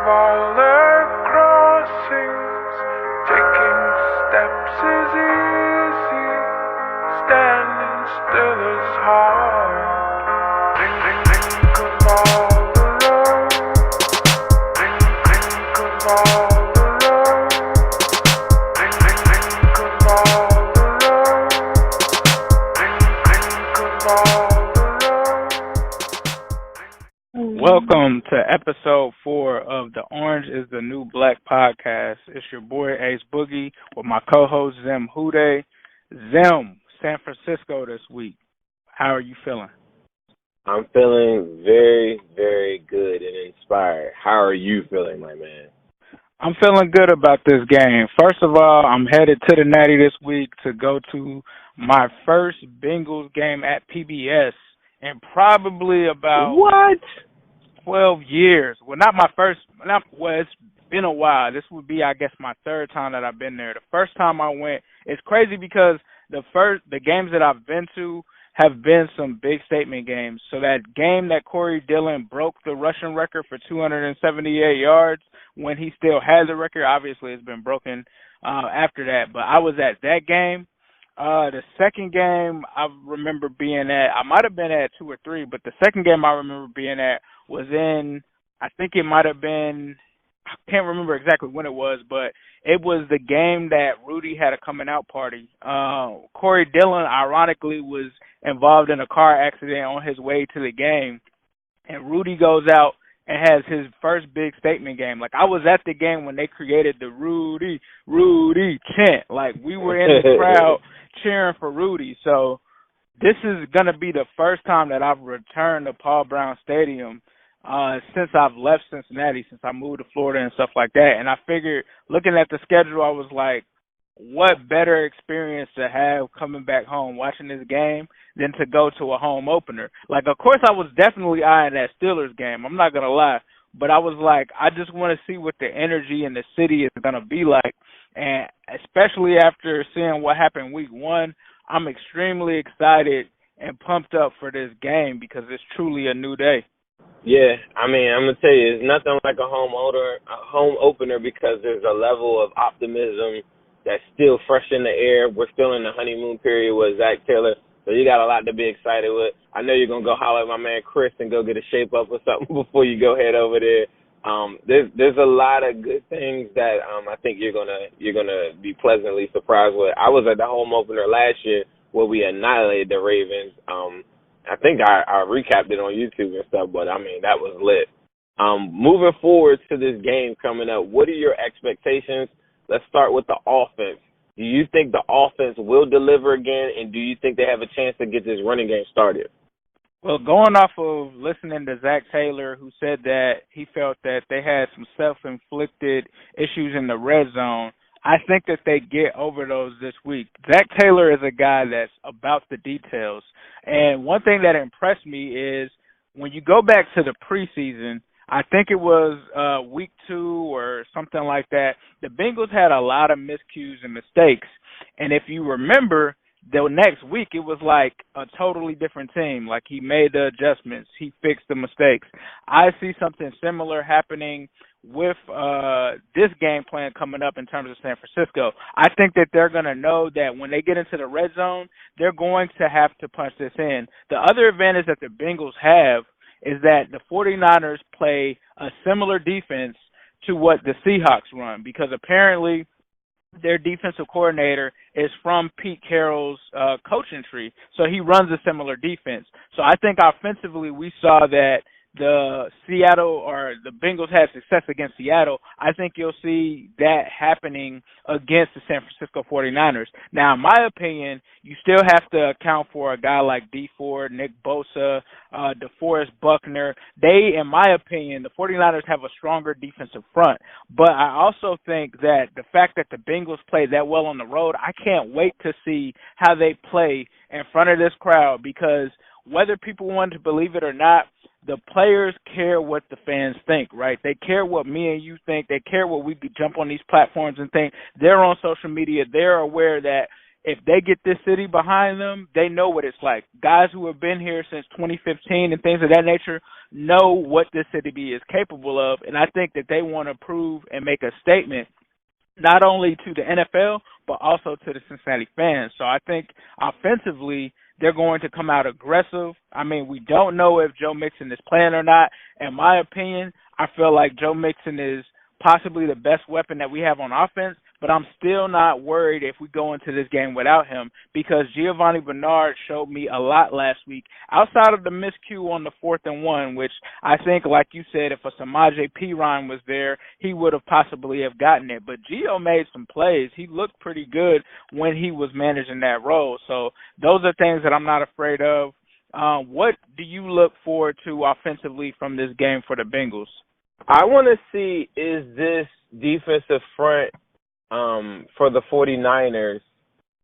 smaller crossings, taking steps is easy, standing still is hard. Think of all the road, think of all the road, think of all the road, think of all the road. Welcome to episode 4 of the Orange is the New Black podcast. It's your boy Ace Boogie with my co-host Zim Hude. Zim, San Francisco this week. How are you feeling? I'm feeling very, very good and inspired. How are you feeling, my man? I'm feeling good about this game. First of all, I'm headed to the Natty this week to go to my first Bengals game at PBS in probably about 12 years. Well, not my first. It's been a while. This would be, I guess, my third time that I've been there. The first time I went, it's crazy because the games that I've been to have been some big statement games. So that game that Corey Dillon broke the rushing record for 278 yards when he still had the record, obviously it's been broken after that. But I was at that game. The second game I remember being at, I might have been at 2 or 3, but the second game I remember being at was in, I think it might have been, I can't remember exactly when it was, but it was the game that Rudy had a coming out party. Corey Dillon, ironically, was involved in a car accident on his way to the game, and Rudy goes out and has his first big statement game. Like, I was at the game when they created the Rudy chant. Like, we were in the crowd cheering for Rudy. So this is going to be the first time that I've returned to Paul Brown Stadium since I've left Cincinnati, since I moved to Florida and stuff like that. And I figured, looking at the schedule, I was like, what better experience to have coming back home watching this game than to go to a home opener? Like, of course, I was definitely eyeing that Steelers game. I'm not going to lie. But I was like, I just want to see what the energy in the city is going to be like. And especially after seeing what happened week 1, I'm extremely excited and pumped up for this game because it's truly a new day. Yeah, I mean, I'm gonna tell you, it's nothing like a home opener because there's a level of optimism that's still fresh in the air. We're still in the honeymoon period with Zach Taylor, so you got a lot to be excited with. I know you're gonna go holler at my man Chris and go get a shape up or something before you go head over there. There's a lot of good things that I think you're gonna be pleasantly surprised with. I was at the home opener last year where we annihilated the Ravens. I think I recapped it on YouTube and stuff, but I mean, that was lit. Moving forward to this game coming up, what are your expectations? Let's start with the offense. Do you think the offense will deliver again, and do you think they have a chance to get this running game started? Well, going off of listening to Zach Taylor, who said that he felt that they had some self-inflicted issues in the red zone, I think that they get over those this week. Zach Taylor is a guy that's about the details. And one thing that impressed me is when you go back to the preseason, I think it was week 2 or something like that, the Bengals had a lot of miscues and mistakes. And if you remember, the next week it was like a totally different team. Like, he made the adjustments. He fixed the mistakes. I see something similar happening with this game plan coming up in terms of San Francisco. I think that they're going to know that when they get into the red zone, they're going to have to punch this in. The other advantage that the Bengals have is that the 49ers play a similar defense to what the Seahawks run, because apparently their defensive coordinator is from Pete Carroll's coaching tree, so he runs a similar defense. So I think offensively we saw that the Bengals had success against Seattle. I think you'll see that happening against the San Francisco 49ers. Now, in my opinion, you still have to account for a guy like D Ford, Nick Bosa, DeForest Buckner. They, in my opinion, the 49ers have a stronger defensive front. But I also think that the fact that the Bengals play that well on the road, I can't wait to see how they play in front of this crowd, because whether people want to believe it or not, the players care what the fans think, right? They care what me and you think. They care what we could jump on these platforms and think. They're on social media. They're aware that if they get this city behind them, they know what it's like. Guys who have been here since 2015 and things of that nature know what this city is capable of, and I think that they want to prove and make a statement not only to the NFL, but also to the Cincinnati fans. So I think offensively, they're going to come out aggressive. I mean, we don't know if Joe Mixon is playing or not. In my opinion, I feel like Joe Mixon is possibly the best weapon that we have on offense, but I'm still not worried if we go into this game without him because Giovanni Bernard showed me a lot last week outside of the miscue on the 4th and 1, which I think, like you said, if a Samaje Perine was there, he would have possibly have gotten it. But Gio made some plays. He looked pretty good when he was managing that role. So those are things that I'm not afraid of. What do you look forward to offensively from this game for the Bengals? I want to see, is this defensive front for the 49ers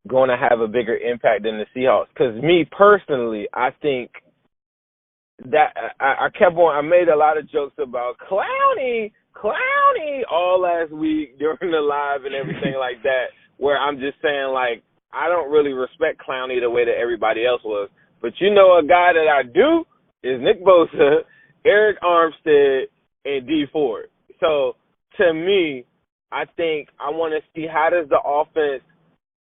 going to have a bigger impact than the Seahawks? Because me personally, I think that I made a lot of jokes about Clowney all last week during the live and everything like that, where I'm just saying, like, I don't really respect Clowney the way that everybody else was. But you know, a guy that I do is Nick Bosa, Eric Armstead, and D Ford. So to me, I think I want to see how does the offense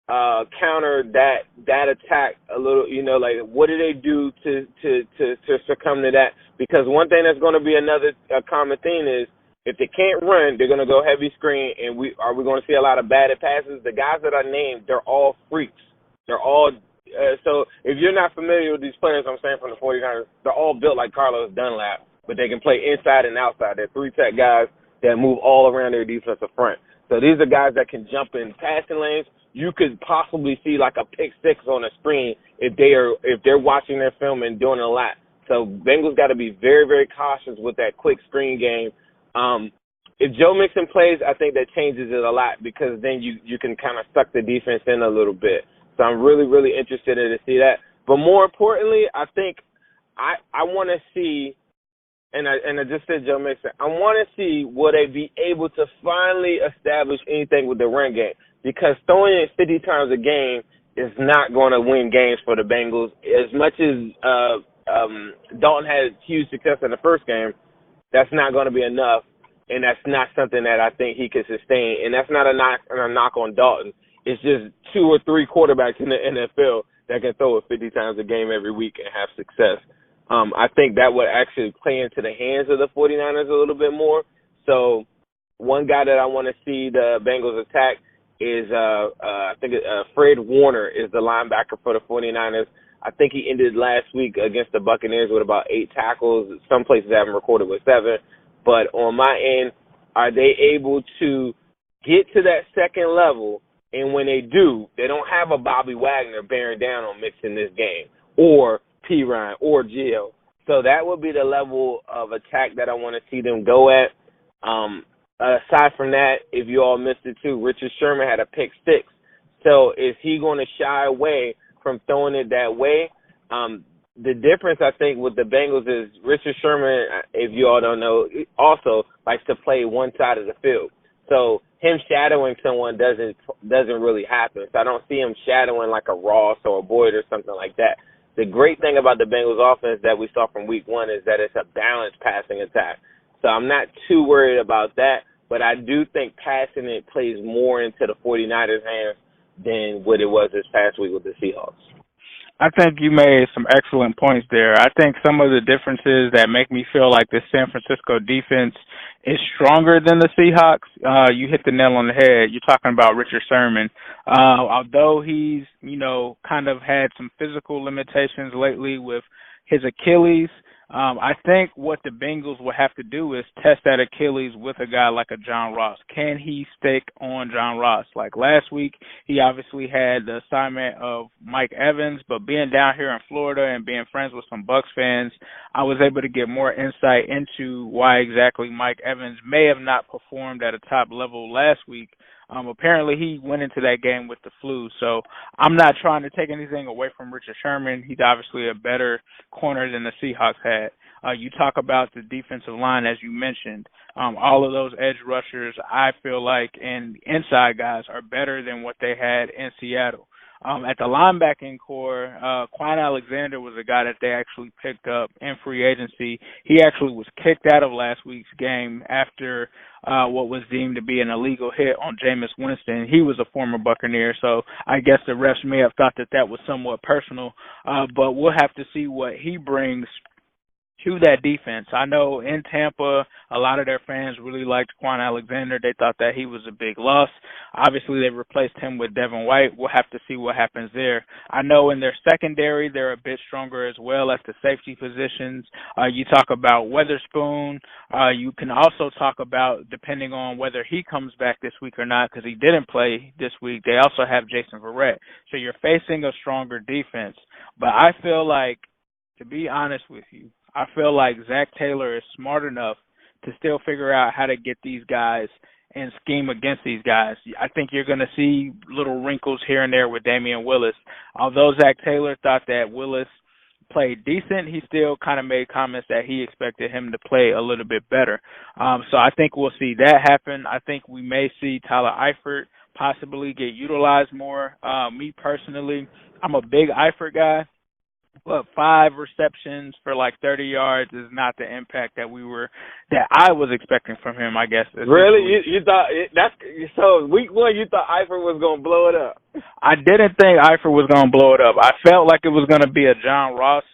counter that attack a little. You know, like what do they do to succumb to that? Because one thing that's going to be another common theme is if they can't run, they're going to go heavy screen, and we're going to see a lot of batted passes. The guys that I named, they're all freaks. They're all so if you're not familiar with these players, I'm saying from the 49ers, they're all built like Carlos Dunlap, but they can play inside and outside. They're 3-tech guys that move all around their defensive front. So these are guys that can jump in passing lanes. You could possibly see like a pick six on a screen if they're watching their film and doing a lot. So Bengals got to be very, very cautious with that quick screen game. If Joe Mixon plays, I think that changes it a lot because then you can kind of suck the defense in a little bit. So I'm really, really interested in to see that. But more importantly, I think I want to see, and I just said Joe Mixon, I want to see will they be able to finally establish anything with the run game, because throwing it 50 times a game is not going to win games for the Bengals. As much as Dalton had huge success in the first game, that's not going to be enough, and that's not something that I think he can sustain. And that's not a knock on Dalton. It's just 2 or 3 quarterbacks in the NFL that can throw it 50 times a game every week and have success. I think that would actually play into the hands of the 49ers a little bit more. So one guy that I want to see the Bengals attack is I think Fred Warner is the linebacker for the 49ers. I think he ended last week against the Buccaneers with about 8 tackles. Some places have him recorded with 7. But on my end, are they able to get to that second level? And when they do, they don't have a Bobby Wagner bearing down on Mixon this game, or Perine, or Gio. So that would be the level of attack that I want to see them go at. Aside from that, if you all missed it too, Richard Sherman had a pick 6. So is he going to shy away from throwing it that way? The difference, I think, with the Bengals is Richard Sherman, if you all don't know, also likes to play one side of the field. So him shadowing someone doesn't really happen. So I don't see him shadowing like a Ross or a Boyd or something like that. The great thing about the Bengals offense that we saw from week 1 is that it's a balanced passing attack. So I'm not too worried about that, but I do think passing it plays more into the 49ers' hands than what it was this past week with the Seahawks. I think you made some excellent points there. I think some of the differences that make me feel like the San Francisco defense is stronger than the Seahawks, you hit the nail on the head. You're talking about Richard Sherman. Although he's, kind of had some physical limitations lately with his Achilles, I think what the Bengals will have to do is test that Achilles with a guy like a John Ross. Can he stick on John Ross? Like last week, he obviously had the assignment of Mike Evans, but being down here in Florida and being friends with some Bucs fans, I was able to get more insight into why exactly Mike Evans may have not performed at a top level last week. Apparently, he went into that game with the flu, so I'm not trying to take anything away from Richard Sherman. He's obviously a better corner than the Seahawks had. You talk about the defensive line, as you mentioned. All of those edge rushers, I feel like, and inside guys are better than what they had in Seattle. At the linebacking core, Quan Alexander was a guy that they actually picked up in free agency. He actually was kicked out of last week's game after what was deemed to be an illegal hit on Jameis Winston. He was a former Buccaneer, so I guess the refs may have thought that that was somewhat personal. But we'll have to see what he brings to that defense. I know in Tampa, a lot of their fans really liked Quan Alexander. They thought that he was a big loss. Obviously, they replaced him with Devin White. We'll have to see what happens there. I know in their secondary, they're a bit stronger as well at the safety positions. You talk about Weatherspoon. You can also talk about, depending on whether he comes back this week or not, because he didn't play this week, they also have Jason Verrett. So you're facing a stronger defense. But I feel like, to be honest with you, I feel like Zach Taylor is smart enough to still figure out how to get these guys and scheme against these guys. I think you're going to see little wrinkles here and there with Damian Willis. Although Zach Taylor thought that Willis played decent, he still kind of made comments that he expected him to play a little bit better. So I think we'll see that happen. I think we may see Tyler Eifert possibly get utilized more. Me personally, I'm a big Eifert guy. But 5 receptions for like 30 yards is not the impact that I was expecting from him, I guess. Really? You thought so week 1 you thought Eifert was going to blow it up? I didn't think Eifert was going to blow it up. I felt like it was going to be a John Ross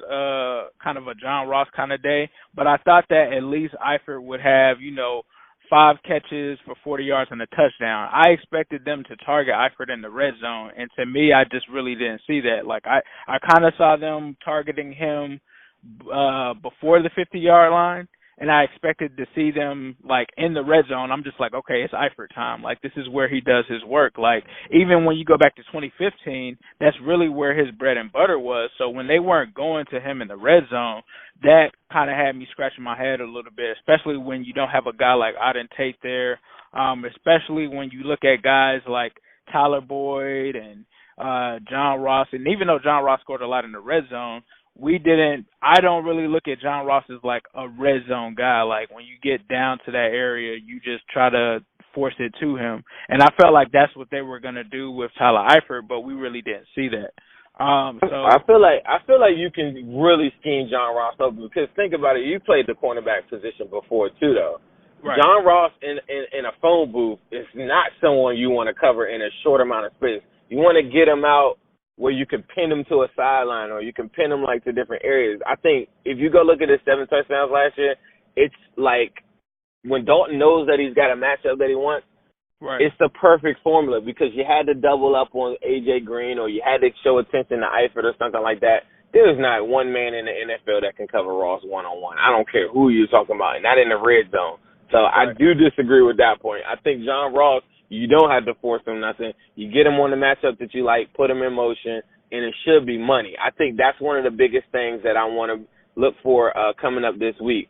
kind of day, but I thought that at least Eifert would have, 5 catches for 40 yards and a touchdown. I expected them to target Eifert in the red zone, and to me, I just really didn't see that. Like, I kind of saw them targeting him before the 50-yard line, and I expected to see them, like, in the red zone. I'm just like, okay, it's Eifert time. Like, this is where he does his work. Like, even when you go back to 2015, that's really where his bread and butter was. So when they weren't going to him in the red zone, that kind of had me scratching my head a little bit, especially when you don't have a guy like Auden Tate there, especially when you look at guys like Tyler Boyd and John Ross. And even though John Ross scored a lot in the red zone, I don't really look at John Ross as like a red zone guy. Like when you get down to that area, you just try to force it to him. And I felt like that's what they were going to do with Tyler Eifert, but we really didn't see that. So I feel like you can really scheme John Ross up, because think about it, you played the cornerback position before too, though. Right. John Ross in a phone booth is not someone you want to cover in a short amount of space. You want to get him out where you can pin him to a sideline, or you can pin him like to different areas. I think if you go look at his 7 touchdowns last year, it's like when Dalton knows that he's got a matchup that he wants, right, it's the perfect formula, because you had to double up on A.J. Green, or you had to show attention to Eifert or something like that. There's not one man in the NFL that can cover Ross one-on-one. I don't care who you're talking about, not in the red zone. So right. I do disagree with that point. I think John Ross, you don't have to force him nothing. You get him on the matchup that you like, put him in motion, and it should be money. I think that's one of the biggest things that I want to look for coming up this week.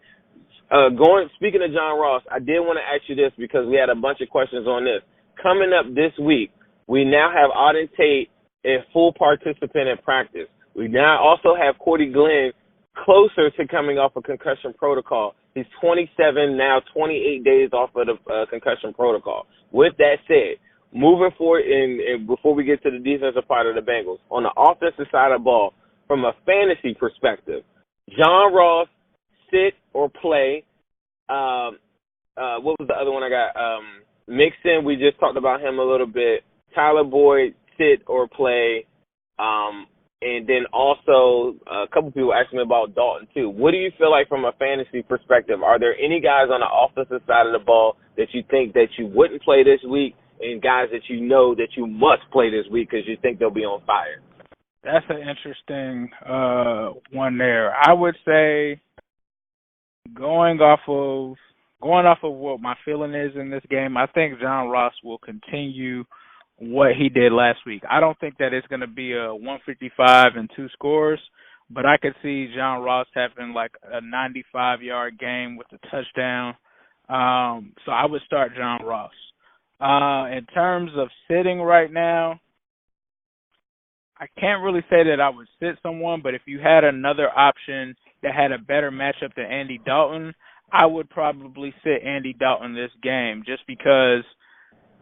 Speaking of John Ross, I did want to ask you this, because we had a bunch of questions on this. Coming up this week, we now have Auden Tate a full participant in practice. We now also have Cordy Glenn closer to coming off a concussion protocol. He's 27 now, 28 days off of the concussion protocol. With that said, moving forward, and before we get to the defensive part of the Bengals, on the offensive side of the ball, from a fantasy perspective, John Ross, sit or play. What was the other one I got? Mixon, we just talked about him a little bit. Tyler Boyd, sit or play. And then also a couple people asked me about Dalton too. What do you feel like from a fantasy perspective? Are there any guys on the offensive side of the ball that you think that you wouldn't play this week, and guys that you know that you must play this week because you think they'll be on fire? That's an interesting one there. I would say going off of what my feeling is in this game, I think John Ross will continue what he did last week. I don't think that it's going to be a 155 and 2 scores, but I could see John Ross having like a 95-yard game with a touchdown. So I would start John Ross. In terms of sitting right now, I can't really say that I would sit someone, but if you had another option that had a better matchup than Andy Dalton, I would probably sit Andy Dalton this game, just because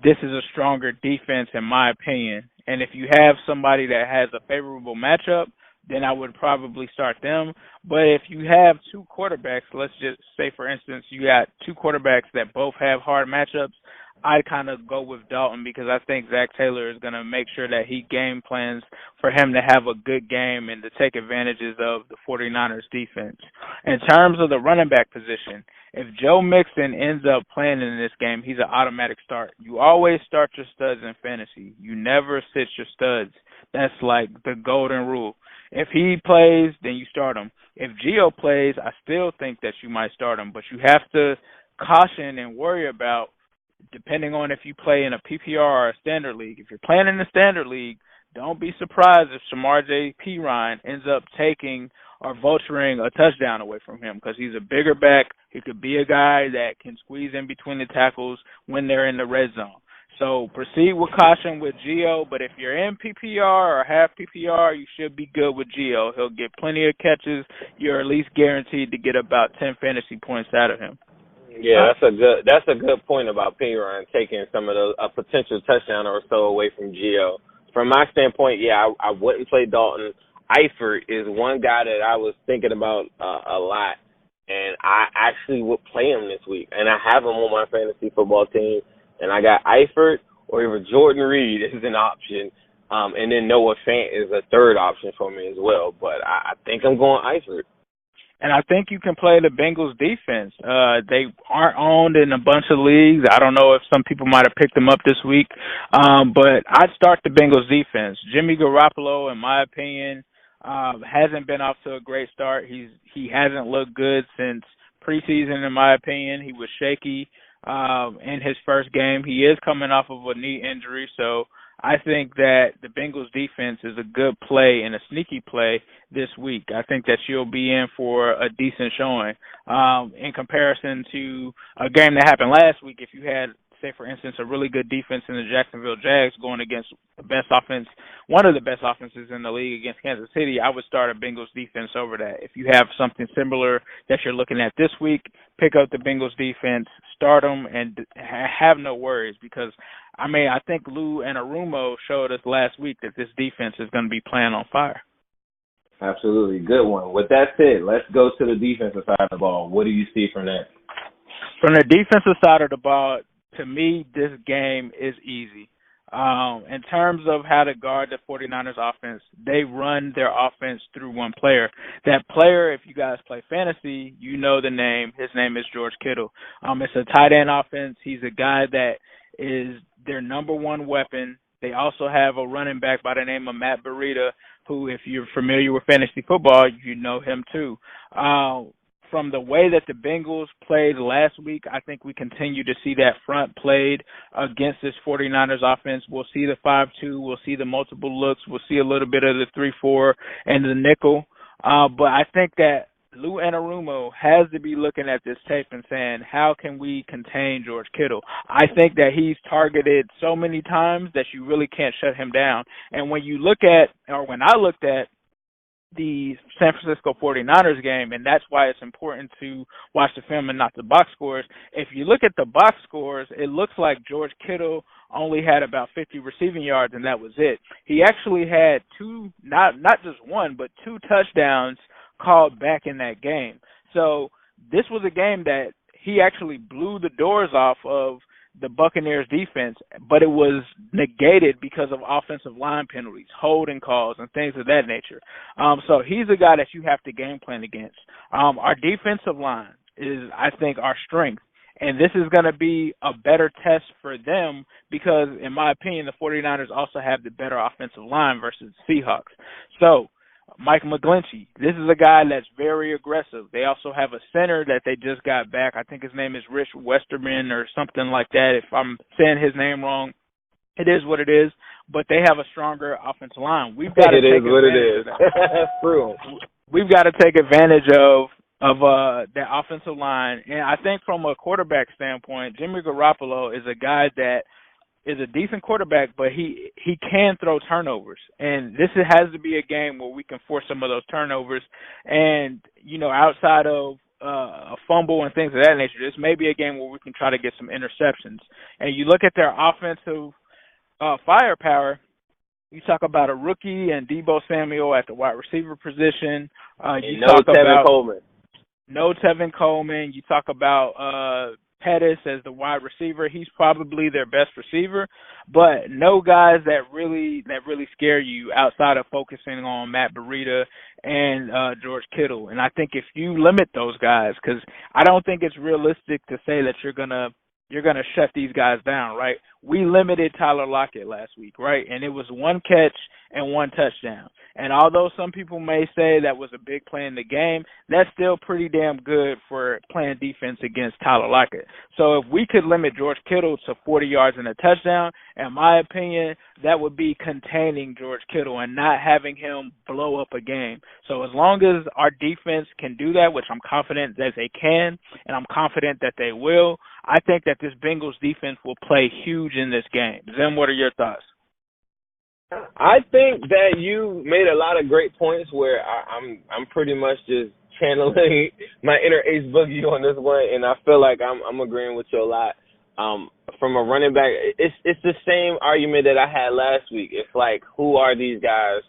this is a stronger defense in my opinion. And if you have somebody that has a favorable matchup, then I would probably start them. But if you have two quarterbacks, let's just say, for instance, you got two quarterbacks that both have hard matchups, I'd kind of go with Dalton because I think Zach Taylor is going to make sure that he game plans for him to have a good game and to take advantages of the 49ers defense. In terms of the running back position, if Joe Mixon ends up playing in this game, he's an automatic start. You always start your studs in fantasy. You never sit your studs. That's like the golden rule. If he plays, then you start him. If Gio plays, I still think that you might start him, but you have to caution and worry about depending on if you play in a PPR or a standard league. If you're playing in the standard league, don't be surprised if Shamar J. Perine ends up taking or vulturing a touchdown away from him because he's a bigger back. He could be a guy that can squeeze in between the tackles when they're in the red zone. So proceed with caution with Gio, but if you're in PPR or half PPR, you should be good with Gio. He'll get plenty of catches. You're at least guaranteed to get about 10 fantasy points out of him. Yeah, that's a good point about Perine taking some of a potential touchdown or so away from Gio. From my standpoint, yeah, I wouldn't play Dalton. Eifert is one guy that I was thinking about a lot, and I actually would play him this week. And I have him on my fantasy football team, and I got Eifert or even Jordan Reed is an option, and then Noah Fant is a third option for me as well. But I think I'm going Eifert. And I think you can play the Bengals defense. They aren't owned in a bunch of leagues. I don't know if some people might have picked them up this week. But I'd start the Bengals defense. Jimmy Garoppolo, in my opinion, hasn't been off to a great start. He hasn't looked good since preseason, in my opinion. He was shaky in his first game. He is coming off of a knee injury, so I think that the Bengals defense is a good play and a sneaky play this week. I think that she'll be in for a decent showing in comparison to a game that happened last week. If you had, say, for instance, a really good defense in the Jacksonville Jags going against the best offense, one of the best offenses in the league against Kansas City, I would start a Bengals defense over that. If you have something similar that you're looking at this week, pick up the Bengals defense, start them, and have no worries because, I think Lou and Arumo showed us last week that this defense is going to be playing on fire. Absolutely. Good one. With that said, let's go to the defensive side of the ball. What do you see from that? From the defensive side of the ball, to me, this game is easy. In terms of how to guard the 49ers offense, they run their offense through one player. That player, if you guys play fantasy, you know the name. His name is George Kittle. It's a tight end offense. He's a guy that is their number one weapon. They also have a running back by the name of Matt Breida, who, if you're familiar with fantasy football, you know him too. From the way that the Bengals played last week, I think we continue to see that front played against this 49ers offense. We'll see the 5-2. We'll see the multiple looks. We'll see a little bit of the 3-4 and the nickel. But I think that Lou Anarumo has to be looking at this tape and saying, how can we contain George Kittle? I think that he's targeted so many times that you really can't shut him down. And when you look at, or when I looked at the San Francisco 49ers game, and that's why it's important to watch the film and not the box scores. If you look at the box scores, it looks like George Kittle only had about 50 receiving yards, and that was it. He actually had two, not just one, but two touchdowns called back in that game. So this was a game that he actually blew the doors off of the Buccaneers defense, but it was negated because of offensive line penalties, holding calls, and things of that nature. So he's a guy that you have to game plan against. Our defensive line is, I think, our strength. And this is going to be a better test for them because, in my opinion, the 49ers also have the better offensive line versus the Seahawks. So Mike McGlinchey, this is a guy that's very aggressive. They also have a center that they just got back. I think his name is Rich Westerman or something like that. If I'm saying his name wrong, it is what it is. But they have a stronger offensive line. We've got to take advantage of that. True. We've got to take advantage of that offensive line. And I think from a quarterback standpoint, Jimmy Garoppolo is a guy that is a decent quarterback, but he can throw turnovers. And this has to be a game where we can force some of those turnovers. And, outside of a fumble and things of that nature. This may be a game where we can try to get some interceptions. And you look at their offensive firepower. You talk about a rookie and Deebo Samuel at the wide receiver position. You talk Tevin about Coleman. No Tevin Coleman. You talk about Pettis as the wide receiver. He's probably their best receiver, but no guys that really scare you outside of focusing on Matt Breida and George Kittle. And I think if you limit those guys, because I don't think it's realistic to say that you're gonna shut these guys down, right? We limited Tyler Lockett last week, right? And it was one catch and one touchdown. And although some people may say that was a big play in the game, that's still pretty damn good for playing defense against Tyler Lockett. So if we could limit George Kittle to 40 yards and a touchdown, in my opinion, that would be containing George Kittle and not having him blow up a game. So as long as our defense can do that, which I'm confident that they can, and I'm confident that they will, I think that this Bengals defense will play huge in this game. Zim, what are your thoughts? I think that you made a lot of great points where I'm pretty much just channeling my inner Ace Boogie on this one, and I feel like I'm agreeing with you a lot. From a running back, it's the same argument that I had last week. It's like, who are these guys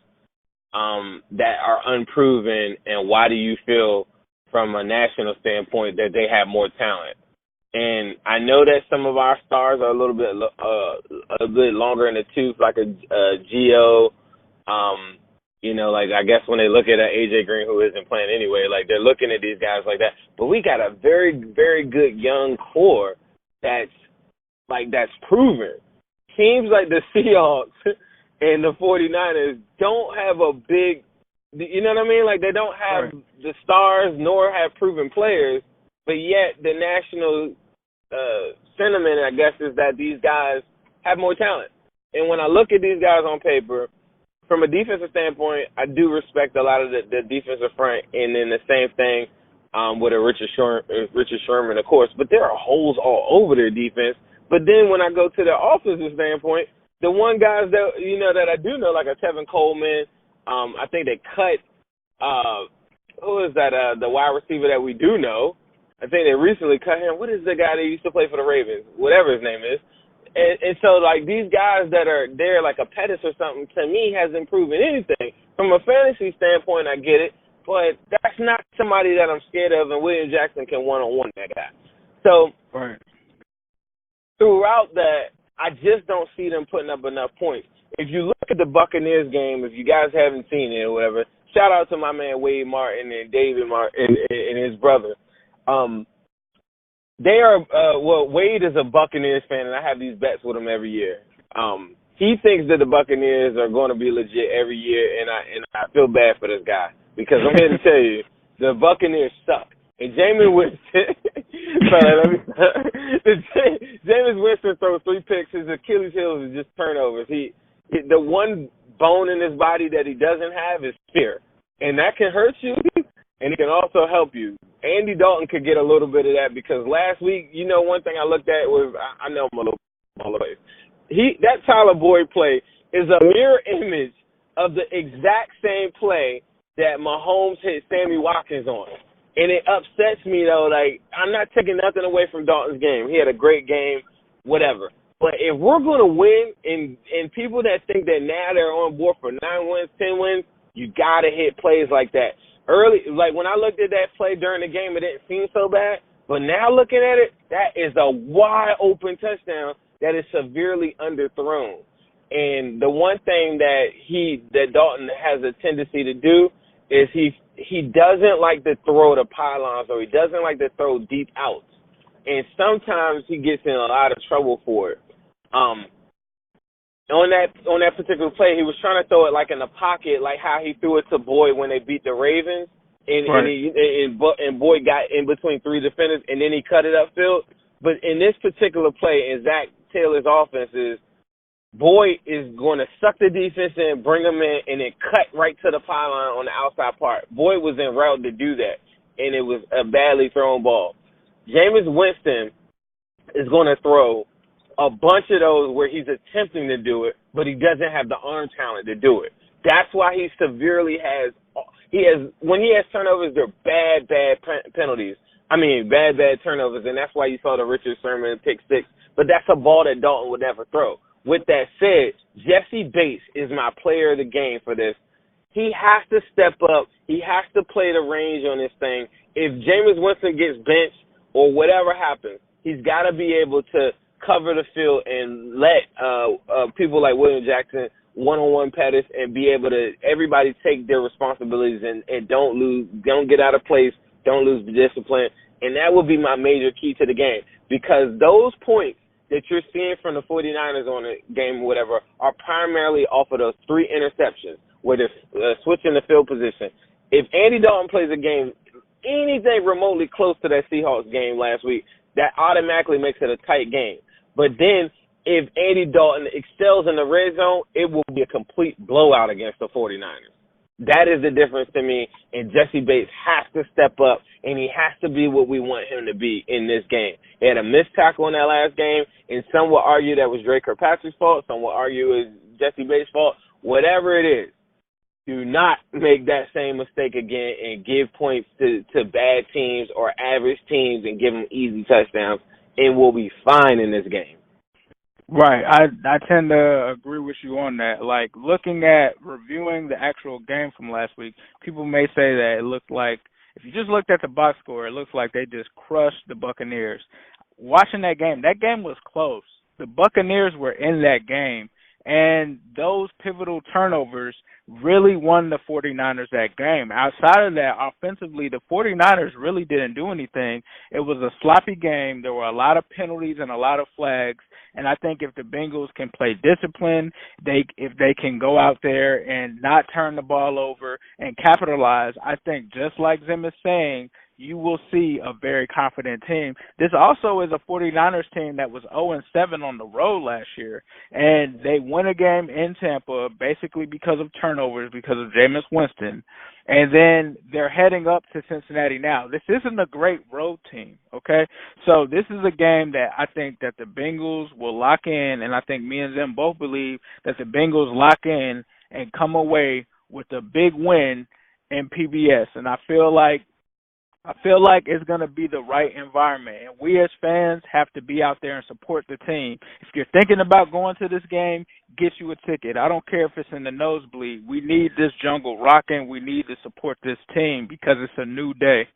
that are unproven, and why do you feel from a national standpoint that they have more talent? And I know that some of our stars are a little bit longer in the tooth, like a Gio. Like I guess when they look at AJ Green, who isn't playing anyway, like they're looking at these guys like that. But we got a very, very good young core that's proven. Teams like the Seahawks and the 49ers don't have a big, you know what I mean? Like they don't have the stars nor have proven players. But yet the national sentiment, I guess, is that these guys have more talent. And when I look at these guys on paper, from a defensive standpoint, I do respect a lot of the defensive front, and then the same thing with a Richard Sherman, of course. But there are holes all over their defense. But then when I go to the offensive standpoint, the one guys that that I do know, like a Tevin Coleman, I think they cut who is that? The wide receiver that we do know. I think they recently cut him. What is the guy that used to play for the Ravens? Whatever his name is. And so, like, these guys that are there, like a Pettis or something, to me hasn't proven anything. From a fantasy standpoint, I get it, but that's not somebody that I'm scared of, and William Jackson can one-on-one that guy. So, throughout that, I just don't see them putting up enough points. If you look at the Buccaneers game, if you guys haven't seen it or whatever, shout out to my man Wade Martin and David Martin and his brother. They are Wade is a Buccaneers fan, and I have these bets with him every year. He thinks that the Buccaneers are going to be legit every year, and I feel bad for this guy because I'm here to tell you the Buccaneers suck. And Jameis Winston, Jameis Winston throws 3 picks. His Achilles heel is just turnovers. The one bone in his body that he doesn't have is fear, and that can hurt you. And it can also help you. Andy Dalton could get a little bit of that because last week, one thing I looked at was, I know I'm a little all the way. That Tyler Boyd play is a mirror image of the exact same play that Mahomes hit Sammy Watkins on. And it upsets me, though. Like, I'm not taking nothing away from Dalton's game. He had a great game, whatever. But if we're going to win, and people that think that now they're on board for 9 wins, 10 wins, you got to hit plays like that. Early, like when I looked at that play during the game, it didn't seem so bad. But now looking at it, that is a wide open touchdown that is severely underthrown. And the one thing that Dalton has a tendency to do is he doesn't like to throw the pylons, or he doesn't like to throw deep outs. And sometimes he gets in a lot of trouble for it. On that particular play, he was trying to throw it like in the pocket, like how he threw it to Boyd when they beat the Ravens, and Boyd got in between 3 defenders, and then he cut it upfield. But in this particular play, in Zach Taylor's offense, Boyd is going to suck the defense in, bring them in, and then cut right to the pylon on the outside part. Boyd was en route to do that, and it was a badly thrown ball. Jameis Winston is going to throw a bunch of those where he's attempting to do it, but he doesn't have the arm talent to do it. That's why he When he has turnovers, they're bad penalties. I mean, bad turnovers, and that's why you saw the Richard Sherman pick six. But that's a ball that Dalton would never throw. With that said, Jesse Bates is my player of the game for this. He has to step up. He has to play the range on this thing. If Jameis Winston gets benched or whatever happens, he's got to be able to cover the field and let people like William Jackson one-on-one Pettis and be able to everybody take their responsibilities and don't get out of place, don't lose the discipline. And that would be my major key to the game, because those points that you're seeing from the 49ers on the game or whatever are primarily off of those 3 interceptions where they're switching the field position. If Andy Dalton plays a game anything remotely close to that Seahawks game last week, that automatically makes it a tight game. But then if Andy Dalton excels in the red zone, it will be a complete blowout against the 49ers. That is the difference to me, and Jesse Bates has to step up, and he has to be what we want him to be in this game. He had a missed tackle in that last game, and some will argue that was Drake Kirkpatrick's fault. Some will argue it was Jesse Bates' fault. Whatever it is, do not make that same mistake again and give points to bad teams or average teams and give them easy touchdowns, and we'll be fine in this game. Right. I tend to agree with you on that. Like, looking at reviewing the actual game from last week, people may say that it looked like, if you just looked at the box score, it looks like they just crushed the Buccaneers. Watching that game was close. The Buccaneers were in that game, and those pivotal turnovers really won the 49ers that game. Outside of that, offensively, the 49ers really didn't do anything. It was a sloppy game. There were a lot of penalties and a lot of flags. And I think if the Bengals can play discipline, if they can go out there and not turn the ball over and capitalize, I think just like Zim is saying, you will see a very confident team. This also is a 49ers team that was 0-7 on the road last year, and they won a game in Tampa basically because of turnovers, because of Jameis Winston, and then they're heading up to Cincinnati now. This isn't a great road team, okay? So this is a game that I think that the Bengals will lock in, and I think me and Zim both believe that the Bengals lock in and come away with a big win in PBS, and I feel like it's going to be the right environment. And we as fans have to be out there and support the team. If you're thinking about going to this game, get you a ticket. I don't care if it's in the nosebleed. We need this jungle rocking. We need to support this team because it's a new day.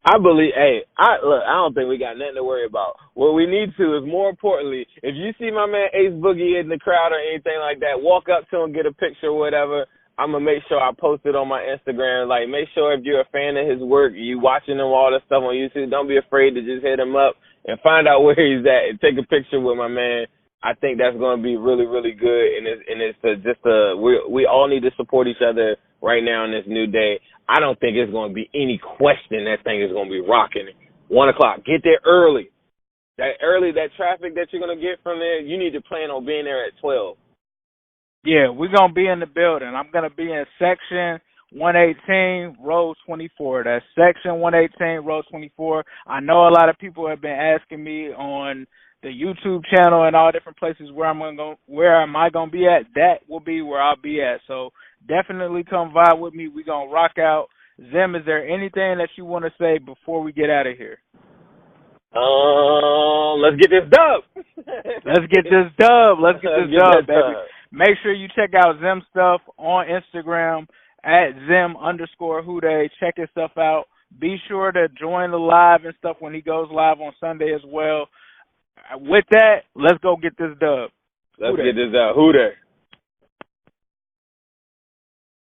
I don't think we got nothing to worry about. What we need to is, more importantly, if you see my man Ace Boogie in the crowd or anything like that, walk up to him, get a picture or whatever. I'm going to make sure I post it on my Instagram. Like, make sure if you're a fan of his work, you watching him all the stuff on YouTube, don't be afraid to just hit him up and find out where he's at and take a picture with my man. I think that's going to be really, really good. And we all need to support each other right now in this new day. I don't think it's going to be any question that thing is going to be rocking. 1 o'clock. Get there early. That traffic that you're going to get from there, you need to plan on being there at 12. Yeah, we're going to be in the building. I'm going to be in Section 118, Row 24. That's Section 118, Row 24. I know a lot of people have been asking me on the YouTube channel and all different places where am I going to be at. That will be where I'll be at. So definitely come vibe with me. We're going to rock out. Zim, is there anything that you want to say before we get out of here? Let's get this dub. Let's get this dub, baby. Make sure you check out Zim's stuff on Instagram at Zim_Houday. Check his stuff out. Be sure to join the live and stuff when he goes live on Sunday as well. With that, let's go get this dub. Let's get this dub. Houday.